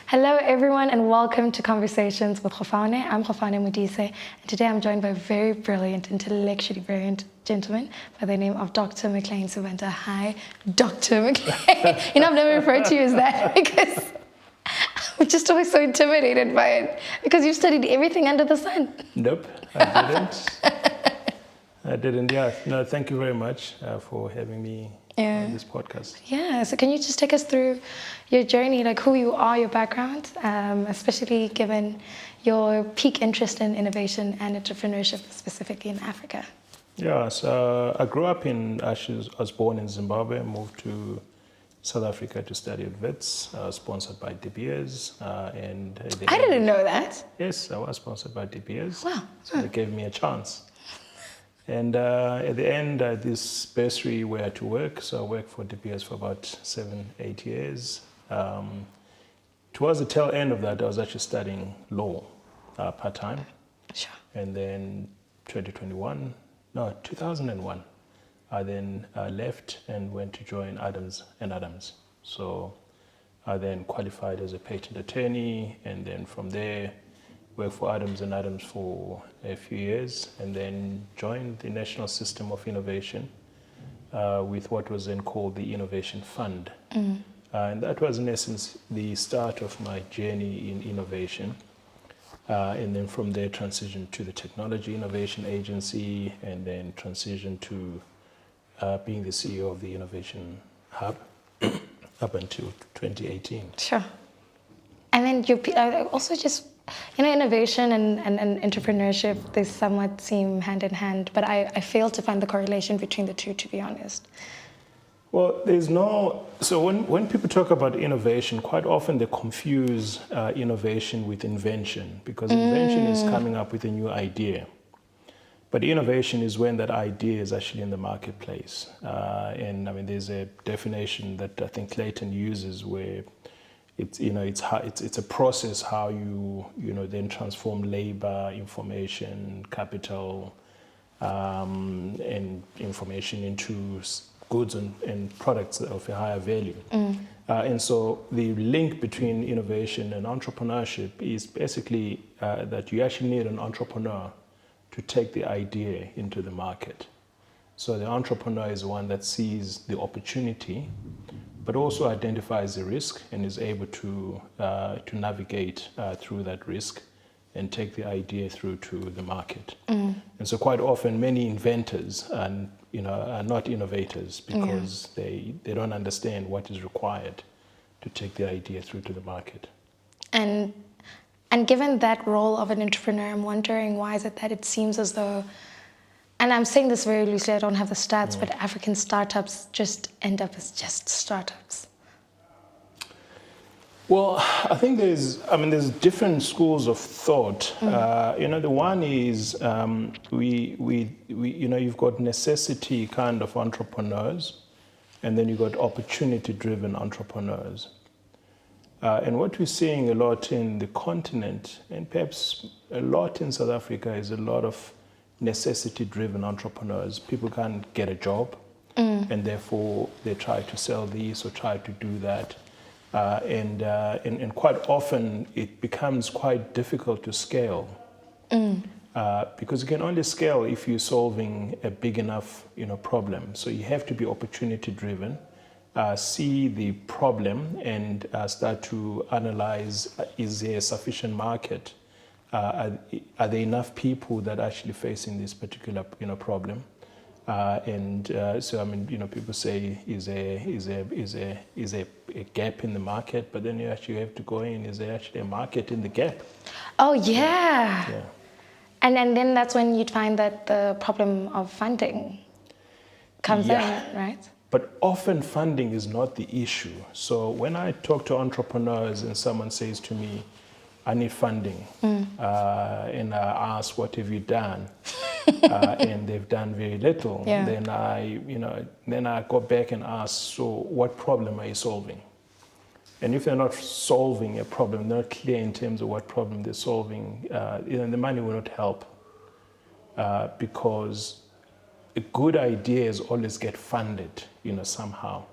Hello, everyone, and welcome to Conversations with Khofane. I'm Khofane Modise, and today I'm joined by a very brilliant, intellectually brilliant gentleman by the name of Dr. McLean Sibanda. Hi, Dr. McLean. I've never referred to you as that because I'm just always so intimidated by it because you've studied everything under the sun. Nope, I didn't. Yeah. No, thank you very much for having me on this podcast. Yeah, so can you just take us through your journey, like who you are, your background, especially given your peak interest in innovation and entrepreneurship, specifically in Africa? Yeah, so I grew up I was born in Zimbabwe, moved to South Africa to study at WITS, sponsored by De Beers. I didn't know that. Yes, I was sponsored by De Beers. Wow. So they gave me a chance. And at the end, this bursary where to work. So I worked for De Beers for about 7-8 years. Towards the tail end of that, I was actually studying law part-time. Sure. And then 2001, I then left and went to join Adams & Adams. So I then qualified as a patent attorney, and then from there, worked for Adams & Adams for a few years, and then joined the National System of Innovation with what was then called the Innovation Fund. And that was, in essence, the start of my journey in innovation. And then from there, transitioned to the Technology Innovation Agency, and then transitioned to being the CEO of the Innovation Hub up until 2018. Sure. And then you also just, innovation and entrepreneurship, they somewhat seem hand in hand, but I fail to find the correlation between the two, to be honest. Well, so when people talk about innovation, quite often they confuse innovation with invention, because invention is coming up with a new idea. But innovation is when that idea is actually in the marketplace. And I mean, there's a definition that I think Clayton uses where it's a process how you then transform labor, information, capital, and information into goods and products of a higher value. And so the link between innovation and entrepreneurship is basically that you actually need an entrepreneur to take the idea into the market. So the entrepreneur is the one that sees the opportunity, but also identifies the risk and is able to navigate through that risk and take the idea through to the market. And so quite often many inventors are not innovators because they don't understand what is required to take the idea through to the market. And given that role of an entrepreneur, I'm wondering why is it that it seems as though, and I'm saying this very loosely, I don't have the stats, but African startups just end up as just startups. Well, I think there's different schools of thought. The one is you've got necessity kind of entrepreneurs, and then you've got opportunity-driven entrepreneurs. And what we're seeing a lot in the continent, and perhaps a lot in South Africa, is a lot of necessity-driven entrepreneurs. People can't get a job, and therefore they try to sell these or try to do that. And quite often it becomes quite difficult to scale because you can only scale if you're solving a big enough problem. So you have to be opportunity-driven, see the problem, and start to analyze: is there a sufficient market? Are there enough people that are actually facing this particular problem? People say is a gap in the market, but then you actually have to go in: is there actually a market in the gap? Oh yeah. And then that's when you'd find that the problem of funding comes in, right? But often funding is not the issue. So when I talk to entrepreneurs and someone says to me, I need funding, and I ask, what have you done? And they've done very little. Then I go back and ask, so what problem are you solving? And if they're not solving a problem, they're not clear in terms of what problem they're solving, the money will not help, because good ideas always get funded, somehow.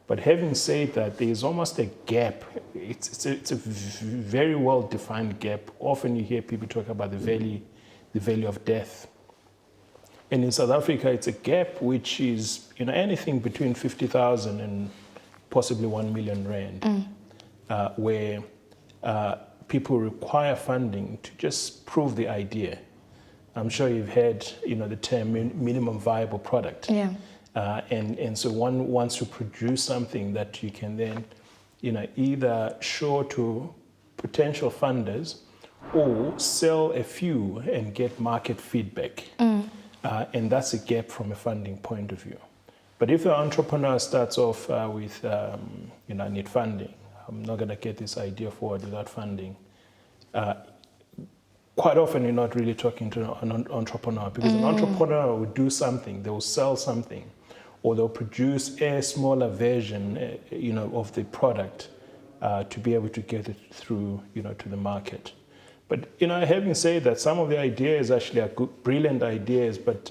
But having said that, there's almost a gap. It's a very well-defined gap. Often you hear people talk about the valley of death. And in South Africa, it's a gap which is, anything between 50,000 and possibly 1 million rand, where people require funding to just prove the idea. I'm sure you've heard, the term minimum viable product. Yeah. And so one wants to produce something that you can then, either show to potential funders or sell a few and get market feedback. And that's a gap from a funding point of view. But if the entrepreneur starts off with, I need funding, I'm not going to get this idea forward without funding, quite often you're not really talking to an entrepreneur, because an entrepreneur will do something, they will sell something, or they'll produce a smaller version, of the product to be able to get it through, to the market. But, having said that, some of the ideas actually are good, brilliant ideas, but,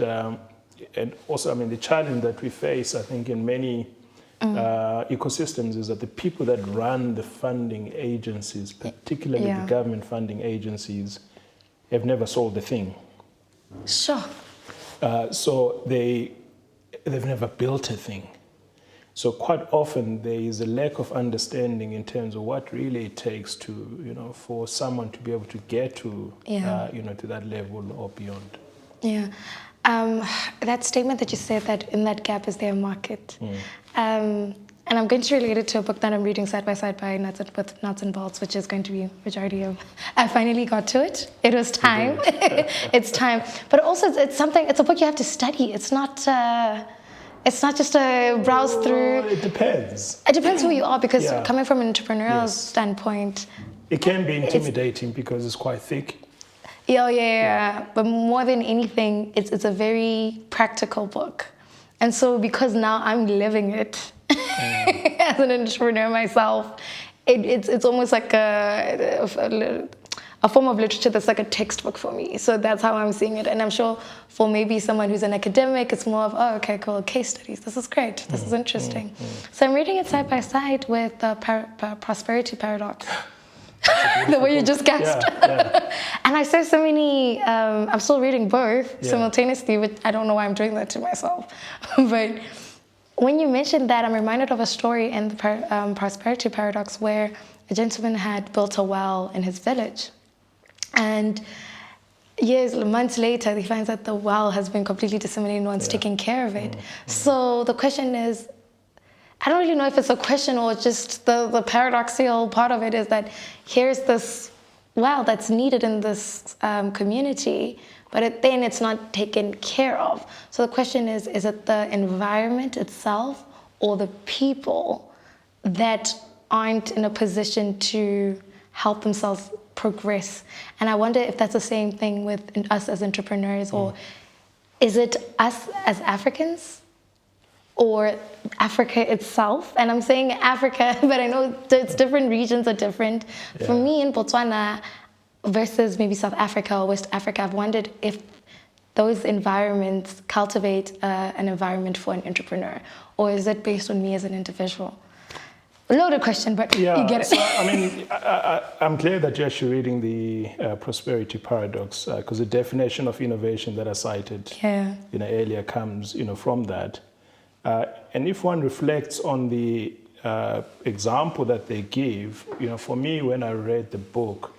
and also, the challenge that we face, I think, in many ecosystems is that the people that run the funding agencies, particularly the government funding agencies, have never sold a thing. Sure. So they've never built a thing. So quite often there is a lack of understanding in terms of what really it takes to, for someone to be able to get to, to that level or beyond. Yeah. That statement that you said, that in that gap is there a market. And I'm going to relate it to a book that I'm reading side by side by Nuts and Bolts, which is going to be majority of. I finally got to it. It was time. It's time. But also, it's a book you have to study. It's not just a browse through. It depends. It depends who you are, because coming from an entrepreneurial standpoint, it can be intimidating because it's quite thick. Yeah. But more than anything, it's a very practical book. And so because now I'm living it as an entrepreneur myself, it's almost like a form of literature that's like a textbook for me. So that's how I'm seeing it. And I'm sure for maybe someone who's an academic, it's more of, oh, okay, cool, case studies. This is great. This is interesting. So I'm reading it side by side with the prosperity paradox. The way you just gasped. And I saw so many, I'm still reading both simultaneously, but I don't know why I'm doing that to myself. But when you mentioned that, I'm reminded of a story in the prosperity paradox where a gentleman had built a well in his village. And months later, he finds that the well has been completely disseminated, no one's taking care of it. So the question is, I don't really know if it's a question or just the paradoxical part of it is that here's this well that's needed in this community, but then it's not taken care of. So the question is it the environment itself or the people that aren't in a position to help themselves progress? And I wonder if that's the same thing with us as entrepreneurs, or is it us as Africans? Or Africa itself? And I'm saying Africa, but I know it's different regions are different. Yeah. For me in Botswana versus maybe South Africa or West Africa, I've wondered if those environments cultivate an environment for an entrepreneur, or is it based on me as an individual? Loaded question, but you get it. So, I'm glad that you're actually reading the prosperity paradox, because the definition of innovation that I cited earlier comes from that. And if one reflects on the example that they give, for me, when I read the book,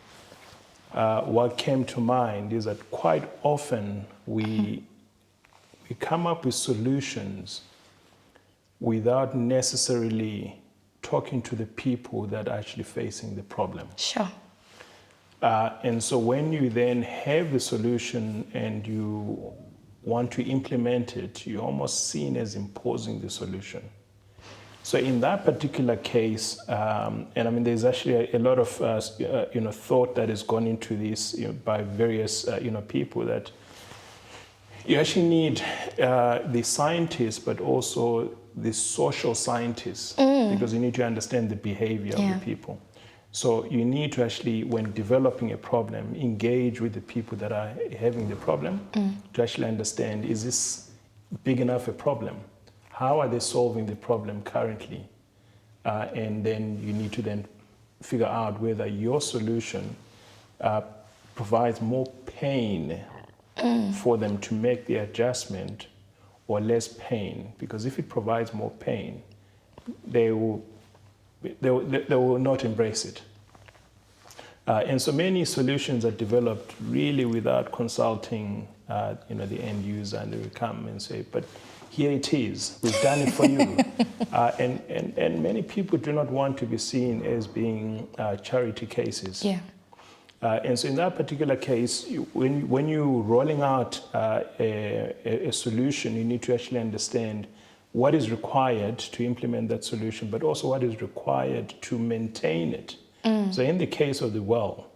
what came to mind is that quite often we come up with solutions without necessarily talking to the people that are actually facing the problem. Sure. And so when you then have the solution and you want to implement it, you're almost seen as imposing the solution. So in that particular case, and there's actually a lot of thought that has gone into this by various people, that you actually need the scientists, but also the social scientists, because you need to understand the behavior of the people. So you need to actually, when developing a problem, engage with the people that are having the problem to actually understand, is this big enough a problem? How are they solving the problem currently? and then you need to then figure out whether your solution provides more pain for them to make the adjustment or less pain. Because if it provides more pain, they will not embrace it. And so many solutions are developed really without consulting, the end user, and they will come and say, "But here it is. We've done it for you." And many people do not want to be seen as being charity cases. Yeah. And so in that particular case, when you're rolling out a solution, you need to actually understand what is required to implement that solution, but also what is required to maintain it. So in the case of the well,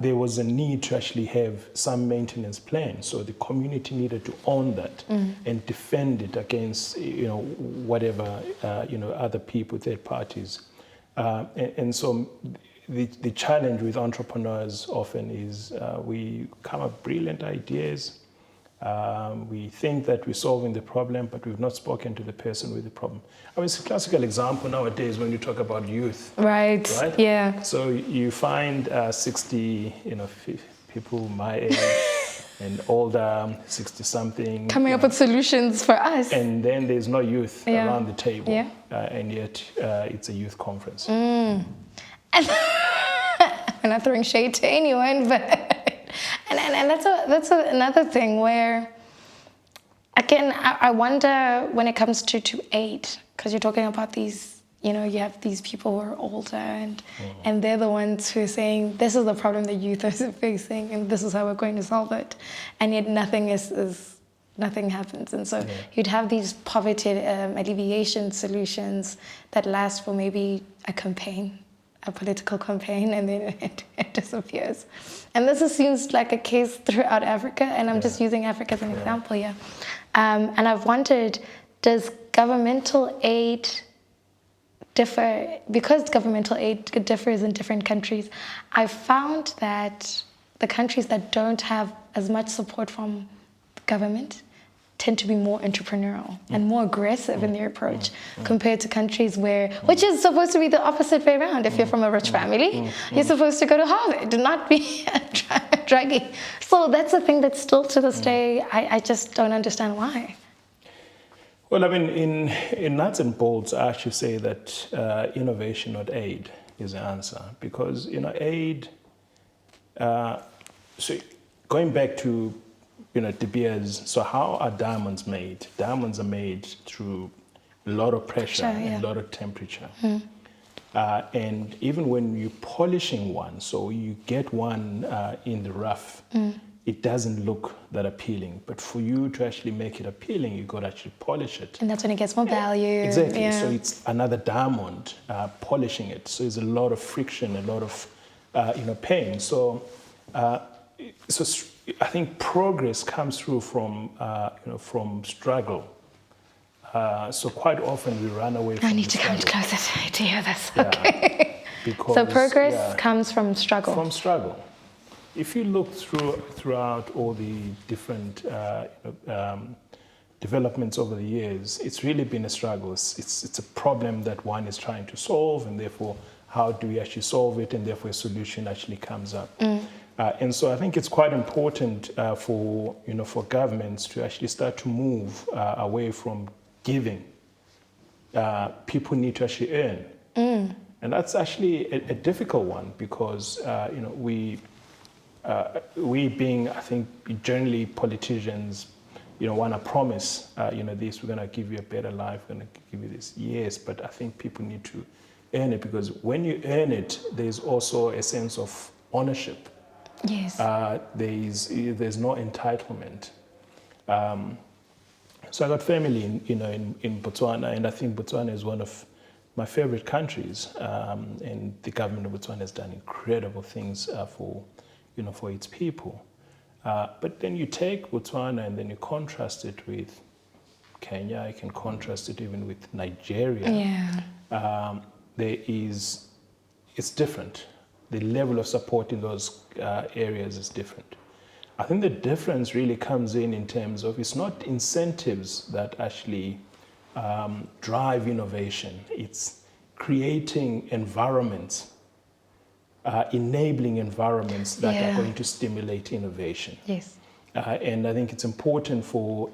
there was a need to actually have some maintenance plan. So the community needed to own that and defend it against, whatever, other people, third parties. And so the challenge with entrepreneurs often is we come up with brilliant ideas. We think that we're solving the problem, but we've not spoken to the person with the problem. I mean, it's a classical example nowadays when you talk about youth. Right. Yeah. So you find 60, people my age and older, 60-something. Coming up with solutions for us. And then there's no youth around the table. Yeah. And yet it's a youth conference. I'm not throwing shade to anyone, but and that's another thing where, again, I wonder when it comes to aid, because you're talking about these, you have these people who are older and they're the ones who are saying, this is the problem the youth are facing and this is how we're going to solve it. And yet nothing nothing happens. And so you'd have these poverty alleviation solutions that last for maybe a political campaign, and then it disappears. And this seems like a case throughout Africa, and I'm just using Africa as an example here. And I've wondered, does governmental aid differ? Because governmental aid differs in different countries, I've found that the countries that don't have as much support from the government tend to be more entrepreneurial and more aggressive in their approach compared to countries which is supposed to be the opposite way around. If you're from a rich family, you're supposed to go to Harvard and not be druggy. So that's a thing that still to this day, I just don't understand why. Well, I mean, in nuts and bolts, I actually say that innovation, not aid, is the answer. Because, aid, so going back to De Beers, so how are diamonds made? Diamonds are made through a lot of pressure and a lot of temperature. And even when you're polishing one, so you get one in the rough, it doesn't look that appealing. But for you to actually make it appealing, you got to actually polish it. And that's when it gets more value. Exactly. So it's another diamond polishing it. So there's a lot of friction, a lot of pain. So I think progress comes through from struggle. So quite often we run away from I need to come closer to hear this. Okay. Because, so progress comes from struggle. From struggle. If you look throughout all the different developments over the years, it's really been a struggle. It's a problem that one is trying to solve, and therefore, how do we actually solve it? And therefore, a solution actually comes up. And so I think it's quite important for governments to actually start to move away from giving. People need to actually earn. And that's actually a difficult one because we being, I think, generally politicians, want to promise, this, we're going to give you a better life, we're going to give you this. Yes, but I think people need to earn it, because when you earn it, there's also a sense of ownership. Yes. There's no entitlement. So I got family in Botswana, and I think Botswana is one of my favorite countries. And the government of Botswana has done incredible things for its people. But then you take Botswana and then you contrast it with Kenya. You can contrast it even with Nigeria. Yeah. It's different. The level of support in those areas is different. I think the difference really comes in terms of, it's not incentives that actually drive innovation. It's creating environments, enabling environments that are going to stimulate innovation. Yes. And I think it's important for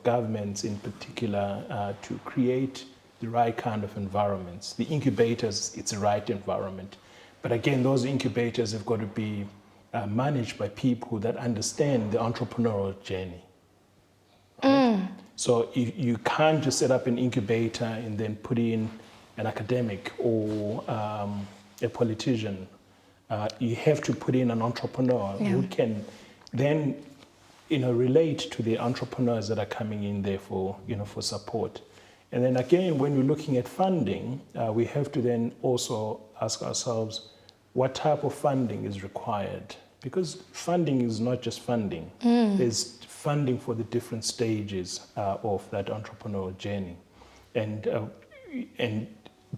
governments in particular to create the right kind of environments. The incubators, it's the right environment. But again, those incubators have got to be managed by people that understand the entrepreneurial journey. Right? So you can't just set up an incubator and then put in an academic or a politician. You have to put in an entrepreneur who can then relate to the entrepreneurs that are coming in there for support. And then again, when we're looking at funding, we have to then also ask ourselves what type of funding is required, because funding is not just funding. There's funding for the different stages of that entrepreneurial journey, and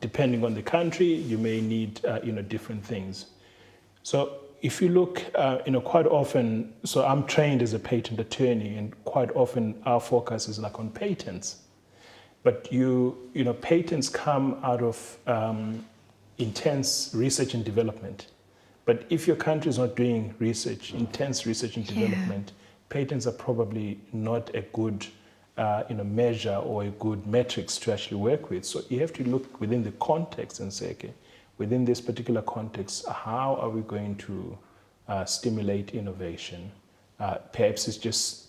depending on the country, you may need different things. So if you look, quite often, so I'm trained as a patent attorney, and quite often our focus is like on patents. But patents come out of intense research and development. But if your country is not doing intense research and development, patents are probably not a good measure or a good metrics to actually work with. So you have to look within the context and say, okay, within this particular context, how are we going to stimulate innovation? Perhaps it's just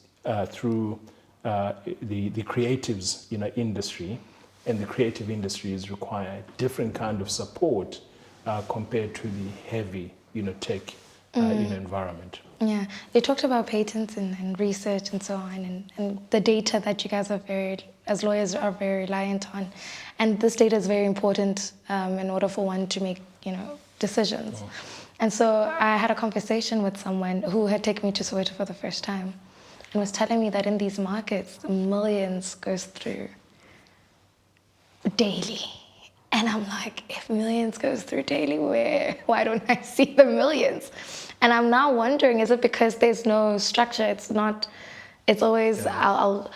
through the creatives industry, and the creative industries require different kind of support compared to the heavy tech environment. Yeah, you talked about patents and research and so on, and the data that you guys are as lawyers are very reliant on, and this data is very important in order for one to make decisions. And so I had a conversation with someone who had taken me to Soweto for the first time, and was telling me that in these markets, millions goes through daily. And I'm like, if millions goes through daily, why don't I see the millions? And I'm now wondering, is it because there's no structure? It's always, I'll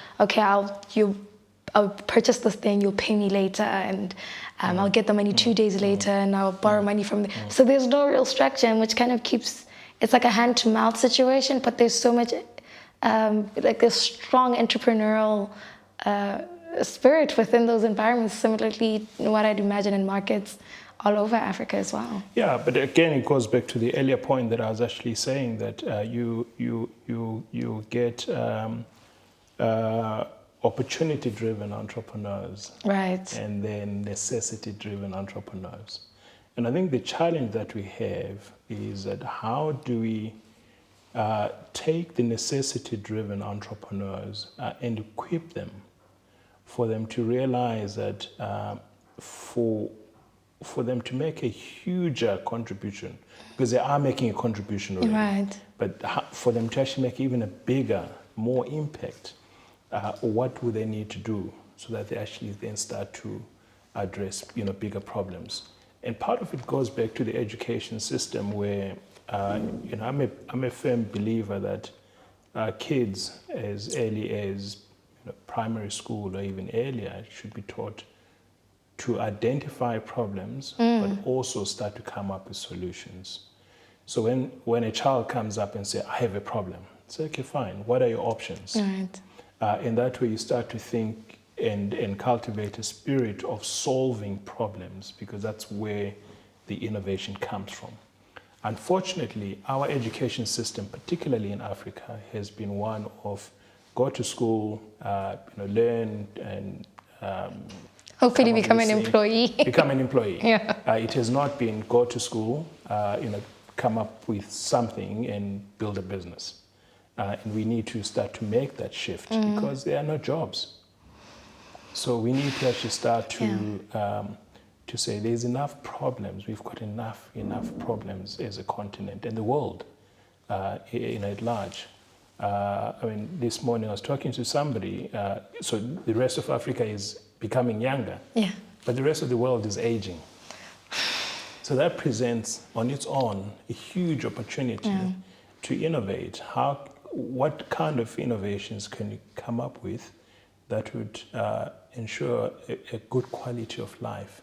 purchase this thing, you'll pay me later, and I'll get the money 2 days later, and I'll borrow money from there. So there's no real structure, and which kind of keeps, it's like a hand-to-mouth situation, but there's so much, like this strong entrepreneurial spirit within those environments, similarly what I'd imagine in markets all over Africa as well. Yeah, but again, it goes back to the earlier point that I was actually saying, that you get opportunity-driven entrepreneurs, right, and then necessity-driven entrepreneurs. And I think the challenge that we have is that how do we take the necessity-driven entrepreneurs and equip them for them to realize that for them to make a huger contribution, because they are making a contribution already, right, but for them to actually make even a bigger, more impact, what would they need to do so that they actually then start to address bigger problems? And part of it goes back to the education system, where I'm a firm believer that kids as early as primary school or even earlier should be taught to identify problems, but also start to come up with solutions. So when a child comes up and says, I have a problem, say, okay, fine, what are your options? right. And that way you start to think and cultivate a spirit of solving problems, because that's where the innovation comes from. Unfortunately, our education system, particularly in Africa, has been one of go to school, learn, and hopefully become an employee. Become an employee. Yeah. It has not been go to school, come up with something and build a business. And we need to start to make that shift, because there are no jobs. So we need to actually start to say there's enough problems. We've got enough problems as a continent and the world at large. This morning I was talking to somebody. So the rest of Africa is becoming younger, but the rest of the world is aging. So that presents on its own a huge opportunity to innovate. What kind of innovations can you come up with that would ensure a good quality of life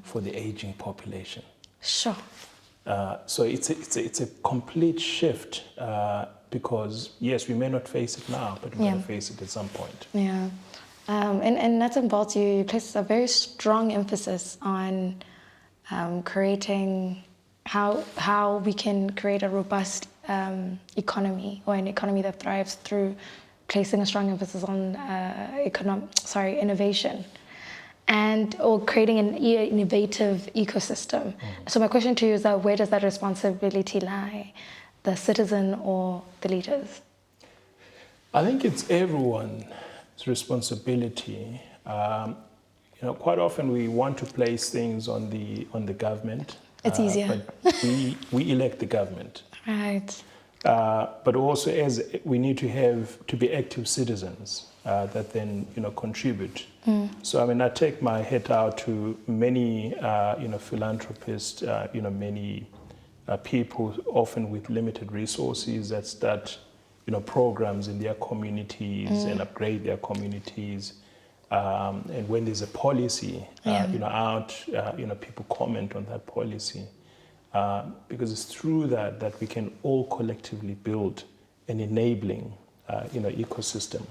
for the aging population. Sure. So it's a complete shift because, yes, we may not face it now, but we're going to face it at some point. Yeah. And nuts and bolts, you place a very strong emphasis on creating how we can create a robust economy, or an economy that thrives through placing a strong emphasis on innovation, or creating an innovative ecosystem. So my question to you is that where does that responsibility lie, the citizen or the leaders? I think it's everyone's responsibility. Quite often we want to place things on the government. It's easier. But we elect the government. Right. But also, as we need to be active citizens that then contribute. So I take my hat out to many philanthropists, many people often with limited resources that start programs in their communities and upgrade their communities. And when there's a policy out, people comment on that policy. Because it's through that we can all collectively build an enabling, ecosystem.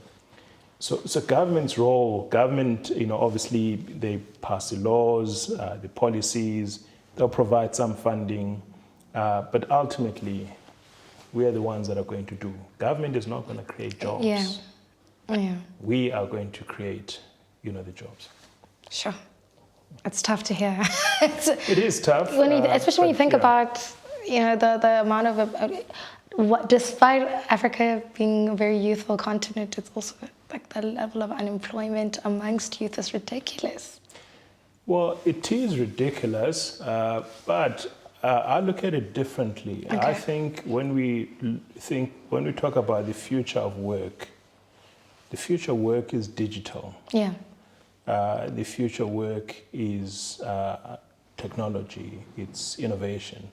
So government's role, obviously they pass the laws, the policies, they'll provide some funding, but ultimately we are the ones that are going to do. Government is not going to create jobs. Yeah. We are going to create, the jobs. Sure. It's tough to hear. It is tough. Especially when you think about, the amount of, despite Africa being a very youthful continent, it's also like the level of unemployment amongst youth is ridiculous. Well, it is ridiculous, but I look at it differently. Okay. I think when we talk about the future of work, the future work is digital. Yeah. The future work is technology, it's innovation.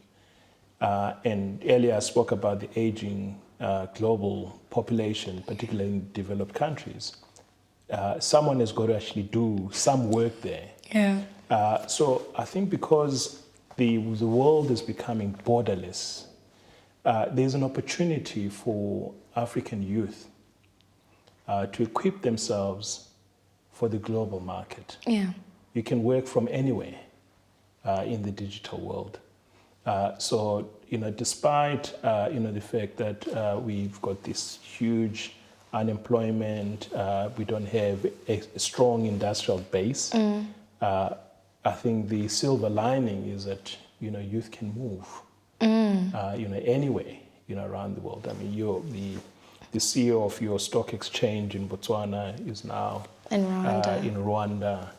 And earlier I spoke about the aging global population, particularly in developed countries. Someone has got to actually do some work there. Yeah. So I think because the world is becoming borderless, there's an opportunity for African youth to equip themselves for the global market. Yeah. You can work from anywhere in the digital world. So, despite, the fact that we've got this huge unemployment, we don't have a strong industrial base, I think the silver lining is that, youth can move, anywhere, around the world. The CEO of your stock exchange in Botswana is now In Rwanda. In Rwanda.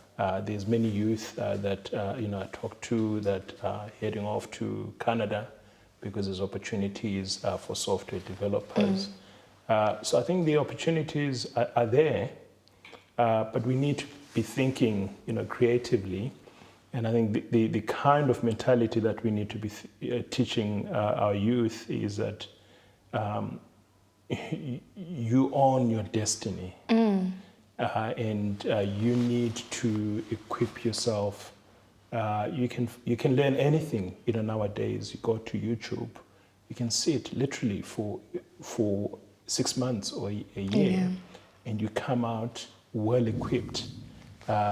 There's many youth that I talk to that are heading off to Canada because there's opportunities for software developers. So I think the opportunities are there, but we need to be thinking, creatively. And I think the kind of mentality that we need to be teaching our youth is that you own your destiny. And you need to equip yourself. You can learn anything. Nowadays, you go to YouTube, you can sit literally for 6 months or a year, and you come out well equipped.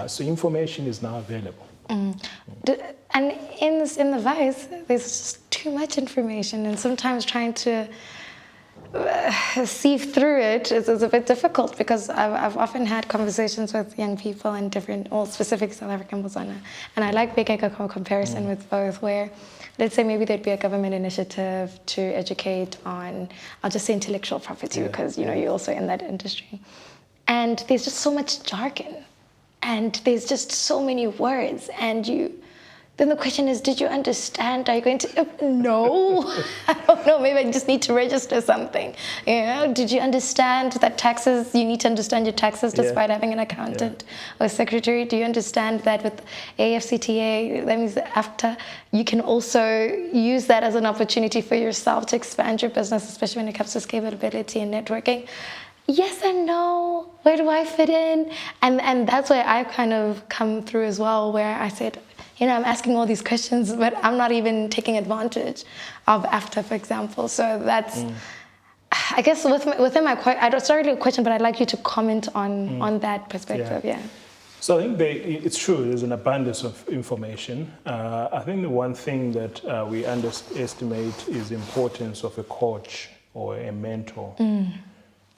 So information is now available. And in the Vice, there's just too much information, and sometimes trying to sieve through it is a bit difficult, because I've often had conversations with young people in different, specific South African Botswana, and I like making a comparison with both, where let's say maybe there'd be a government initiative to educate on, I'll just say intellectual property, because you're also in that industry, and there's just so much jargon, and there's just so many words, and then the question is, did you understand? Are you going to, no, I don't know, maybe I just need to register something. Did you understand that taxes, you need to understand your taxes despite having an accountant or secretary? Do you understand that with AFCTA, that means after, you can also use that as an opportunity for yourself to expand your business, especially when it comes to scalability and networking? yes and no. Where do I fit in? And that's where I've kind of come through as well, where I said, I'm asking all these questions, but I'm not even taking advantage of AFTA, for example. So that's, I guess, within my it's not really a question, but I'd like you to comment on that perspective. Yeah. So I think it's true. There's an abundance of information. I think the one thing that we underestimate is the importance of a coach or a mentor.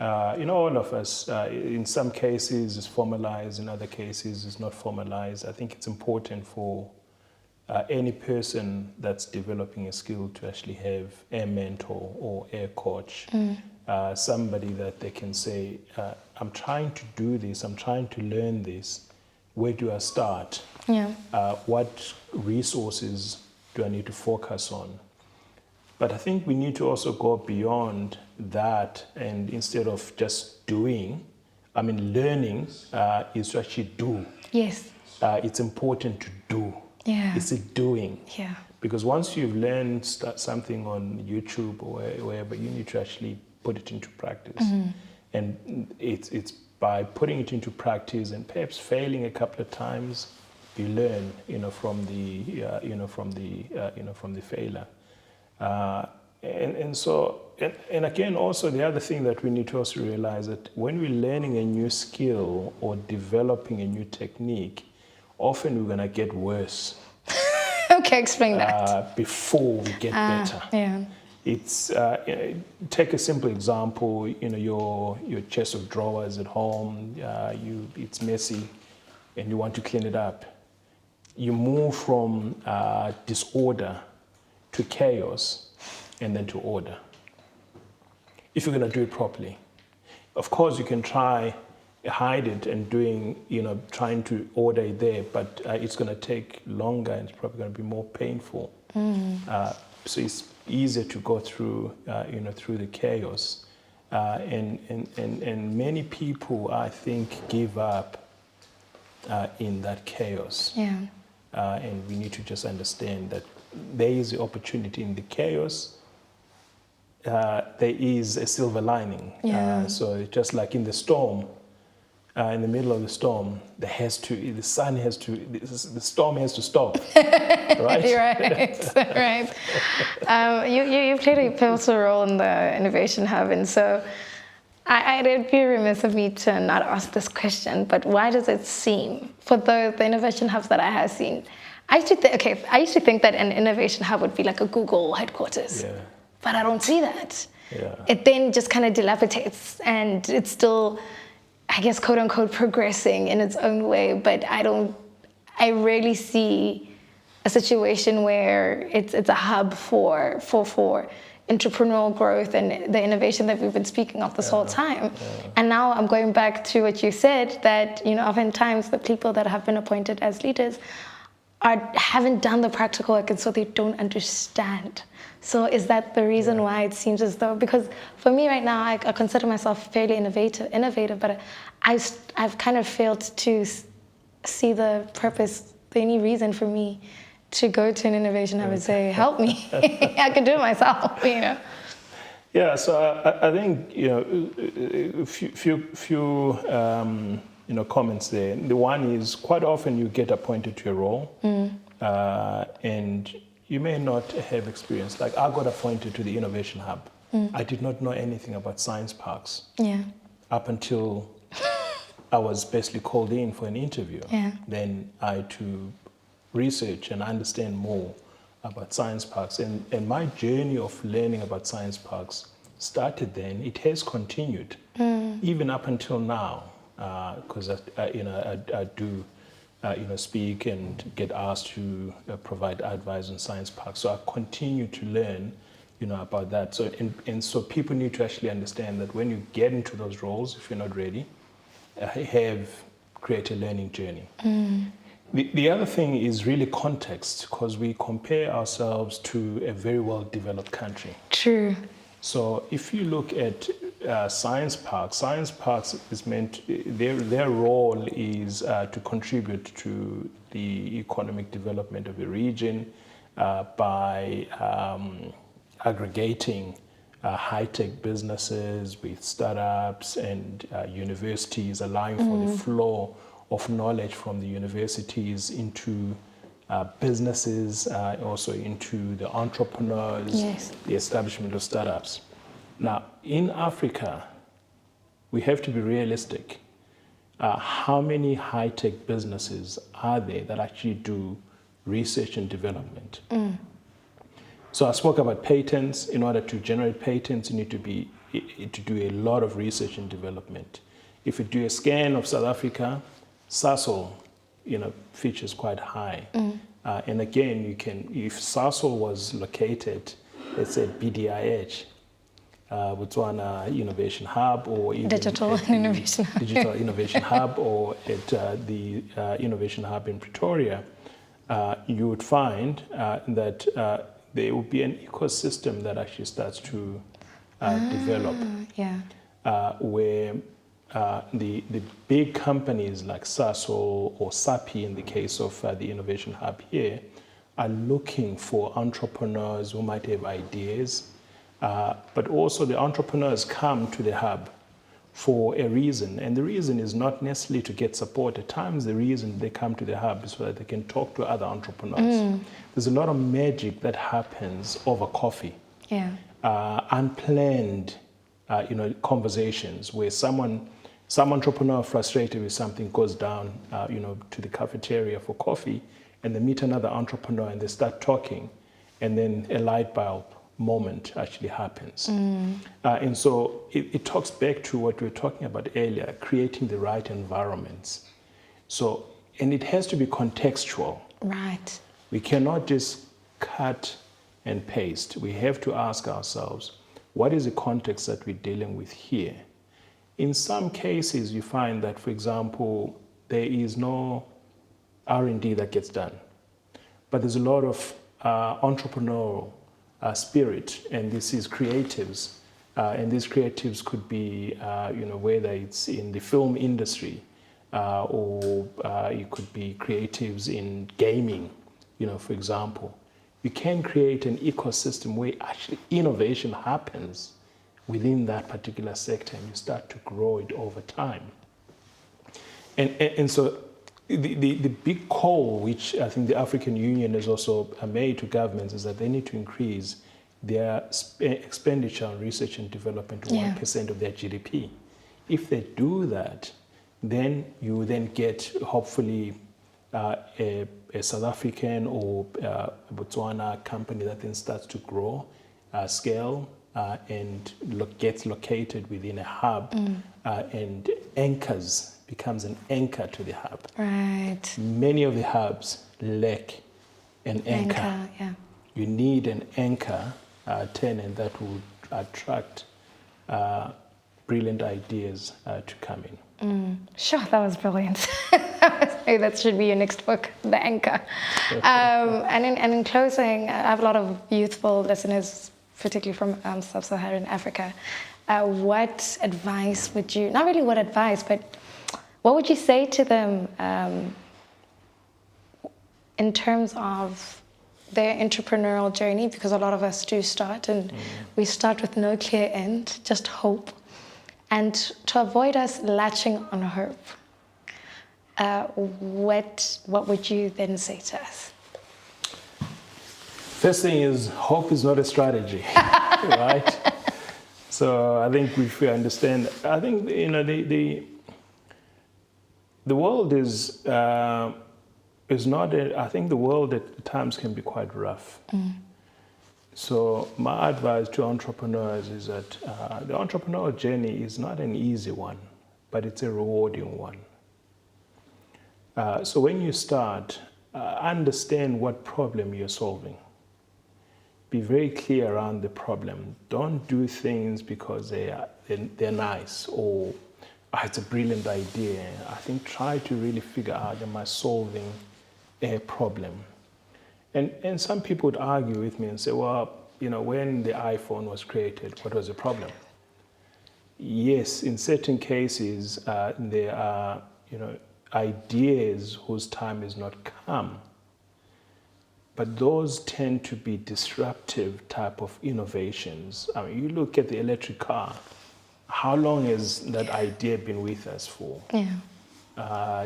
All of us, in some cases it's formalized, in other cases it's not formalized. I think it's important for any person that's developing a skill to actually have a mentor or a coach, somebody that they can say, I'm trying to do this, I'm trying to learn this. Where do I start? Yeah. What resources do I need to focus on? But I think we need to also go beyond that, and instead of just doing, learning is to actually do. Yes. It's important to do. Yeah. It's a doing. Yeah. Because once you've learned something on YouTube or wherever, you need to actually put it into practice. And it's by putting it into practice and perhaps failing a couple of times, you learn, from the failure. And again, also the other thing that we need to also realize that when we're learning a new skill or developing a new technique, often we're gonna get worse. Okay, explain that. Before we get better. Yeah. It's take a simple example. Your chest of drawers at home. It's messy, and you want to clean it up. You move from disorder to chaos, and then to order. If you're going to do it properly, of course you can try hide it and trying to order it there, but it's going to take longer and it's probably going to be more painful. So it's easier to go through, through the chaos. And many people, I think, give up in that chaos. Yeah. And we need to just understand that there is the opportunity in the chaos. There is a silver lining. Yeah. So just like in the storm, in the middle of the storm, the storm has to stop, right? Right. You played a pivotal role in the Innovation Hub, and so it'd be remiss of me to not ask this question, but why does it seem, for the Innovation Hubs that I have seen, I used to think that an Innovation Hub would be like a Google headquarters, but I don't see that. Yeah. It then just kind of dilapidates, and it's still, I guess, quote unquote, progressing in its own way, but I rarely see a situation where it's a hub for entrepreneurial growth and the innovation that we've been speaking of this whole time. And now I'm going back to what you said, that oftentimes the people that have been appointed as leaders haven't done the practical work, and so they don't understand. So is that the reason why it seems as though, because for me right now, I consider myself fairly innovative, but I've kind of failed to see the purpose, any reason for me to go to an innovation hub and say, help me, I can do it myself, Yeah, so I think, a few comments there. The one is, quite often you get appointed to a role, and you may not have experience. Like, I got appointed to the Innovation Hub. I did not know anything about science parks up until I was basically called in for an interview. Then I had to research and understand more about science parks. And my journey of learning about science parks started then. It has continued, even up until now, because I do speak and get asked to provide advice on science parks. So I continue to learn, about that. So so people need to actually understand that when you get into those roles, if you're not ready, create a learning journey. The other thing is really context, because we compare ourselves to a very well-developed country. True. So if you look at science parks is meant, their role is to contribute to the economic development of a region by aggregating high-tech businesses, with startups and universities, allowing for the flow of knowledge from the universities into businesses, also into the entrepreneurs, Yes. the establishment of startups. Now, in Africa, we have to be realistic. How many high-tech businesses are there that actually do research and development? So I spoke about patents. In order to generate patents, you need to do a lot of research and development. If you do a scan of South Africa, SASOL, features quite high. And again, if SASOL was located, let's say BDIH, Botswana Innovation Hub, or even Digital Innovation Hub. Digital Innovation Hub, or at the Innovation Hub in Pretoria, you would find that there will be an ecosystem that actually starts to develop, where the big companies like SASOL or SAPI, in the case of the Innovation Hub here, are looking for entrepreneurs who might have ideas, but also the entrepreneurs come to the hub for a reason, and the reason is not necessarily to get support. At times, the reason they come to the hub is so that they can talk to other entrepreneurs. There's a lot of magic that happens over coffee, unplanned, conversations where some entrepreneur frustrated with something goes down, to the cafeteria for coffee, and they meet another entrepreneur and they start talking, and then a light bulb moment actually happens. And so it talks back to what we were talking about earlier, creating the right environments. So, and it has to be contextual. Right. We cannot just cut and paste. We have to ask ourselves, what is the context that we're dealing with here? In some cases, you find that, for example, there is no R&D that gets done, but there's a lot of entrepreneurial spirit, and this is creatives, and these creatives could be, whether it's in the film industry, or it could be creatives in gaming, for example. You can create an ecosystem where actually innovation happens within that particular sector, and you start to grow it over time. And so the big call, which I think the African Union has also made to governments, is that they need to increase their expenditure on research and development to 1% of their GDP. If they do that, then you then get hopefully a South African or Botswana company that then starts to grow, scale, and gets located within a hub, and becomes an anchor to the hub. Right. Many of the hubs lack an anchor. You need an anchor tenant that would attract brilliant ideas to come in. Sure, that was brilliant. That should be your next book, The Anchor. And in closing, I have a lot of youthful listeners, particularly from sub-Saharan Africa. What advice would you, not really what advice, but what would you say to them in terms of their entrepreneurial journey? Because a lot of us do start, and we start with no clear end, just hope. And to avoid us latching on hope, what would you then say to us? First thing is, hope is not a strategy, right? So I think if we understand, I think the world is not. I think the world at times can be quite rough. So my advice to entrepreneurs is that the entrepreneurial journey is not an easy one, but it's a rewarding one. So when you start, understand what problem you're solving. Be very clear around the problem. Don't do things because they're nice or it's a brilliant idea. I think try to really figure out, am I solving a problem? And some people would argue with me and say, well, when the iPhone was created, what was the problem? Yes, in certain cases, there are, ideas whose time is not come. but those tend to be disruptive type of innovations. I mean, you look at the electric car. How long has that idea been with us for? Yeah.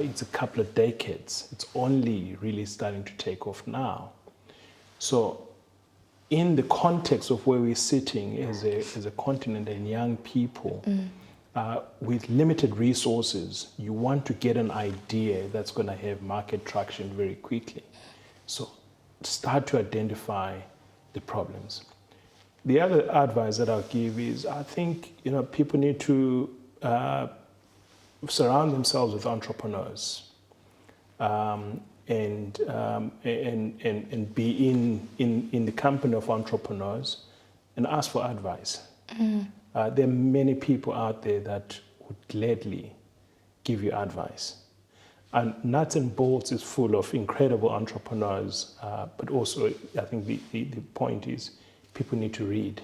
It's a couple of decades. It's only really starting to take off now. So in the context of where we're sitting as a continent and young people, with limited resources, you want to get an idea that's going to have market traction very quickly. So start to identify the problems. The other advice that I'll give is, I think, people need to surround themselves with entrepreneurs, and be in the company of entrepreneurs and ask for advice. There are many people out there that would gladly give you advice. And Nuts and Bolts is full of incredible entrepreneurs, but also I think the point is people need to read,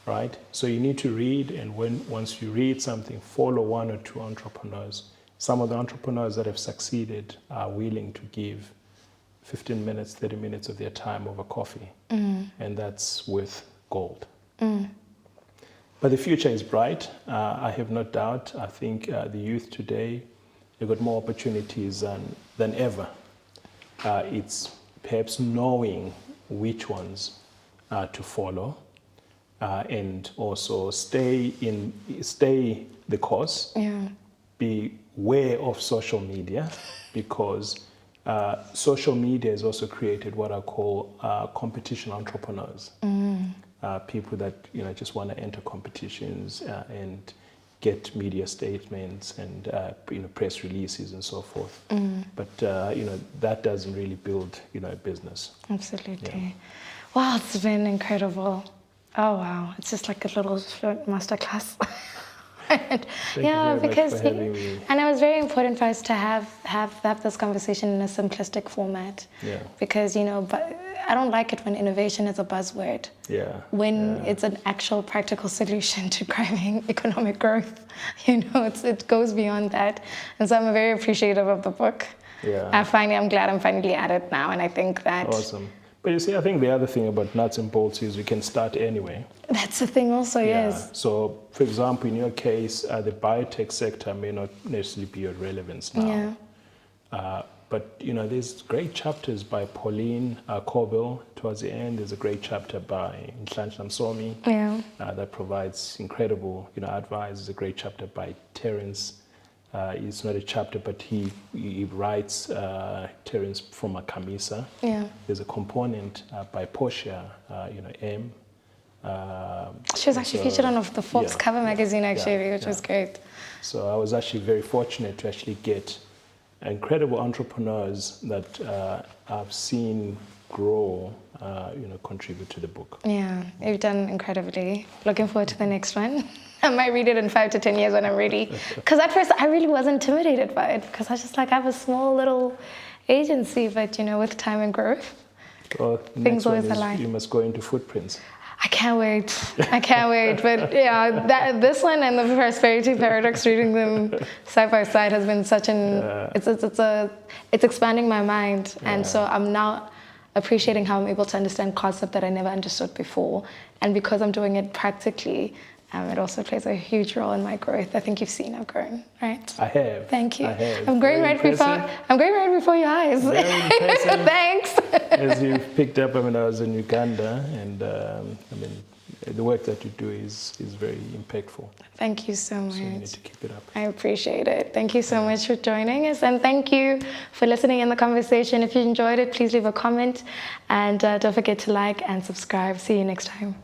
right? So you need to read, and once you read something, follow one or two entrepreneurs. Some of the entrepreneurs that have succeeded are willing to give 15 minutes, 30 minutes of their time over coffee, and that's worth gold. But the future is bright. I have no doubt. I think the youth today, they've got more opportunities than ever. It's perhaps knowing which ones to follow, and also stay the course. Yeah. Beware of social media, because social media has also created what I call competition entrepreneurs. People that just want to enter competitions and get media statements and press releases and so forth. But that doesn't really build a business. Absolutely. Yeah. Wow, it's been incredible. Oh wow, it's just like a little short masterclass. Thank you very much for having me. And it was very important for us to have this conversation in a simplistic format. Yeah. Because but I don't like it when innovation is a buzzword. Yeah. When it's an actual practical solution to driving economic growth, it goes beyond that. And so I'm very appreciative of the book. Yeah. I'm glad I'm finally at it now, and I think that. Awesome. But you see, I think the other thing about Nuts and Bolts is you can start anyway. That's the thing also, yes. So, for example, in your case, the biotech sector may not necessarily be of relevance now. Yeah. But, there's great chapters by Pauline Colville towards the end. There's a great chapter by Nhlanhla Msomi that provides incredible, advice. There's a great chapter by Terence. It's not a chapter, but he writes Terence from Makamisa. Yeah. There's a component by Portia, M. She was actually featured on the Forbes cover magazine, which was great. So I was actually very fortunate to actually get incredible entrepreneurs that I've seen grow, contribute to the book. Yeah, you've done incredibly. Looking forward to the next one. I might read it in 5 to 10 years when I'm ready. Because at first I really was intimidated by it, because I was just like, I have a small little agency, but with time and growth, things always align. You must go into footprints. I can't wait. But yeah, this one and the Prosperity Paradox, reading them side by side has been such an. It's expanding my mind, and so I'm now appreciating how I'm able to understand concepts that I never understood before, and because I'm doing it practically, it also plays a huge role in my growth. I think you've seen I've grown, right? I have. Thank you. I have. I'm growing right before your eyes. Very impressive. Thanks. As you've picked up, I was in Uganda, and the work that you do is very impactful. Thank you so much. So you need to keep it up. I appreciate it. Thank you so much for joining us, and thank you for listening in the conversation. If you enjoyed it, please leave a comment, and don't forget to like and subscribe. See you next time.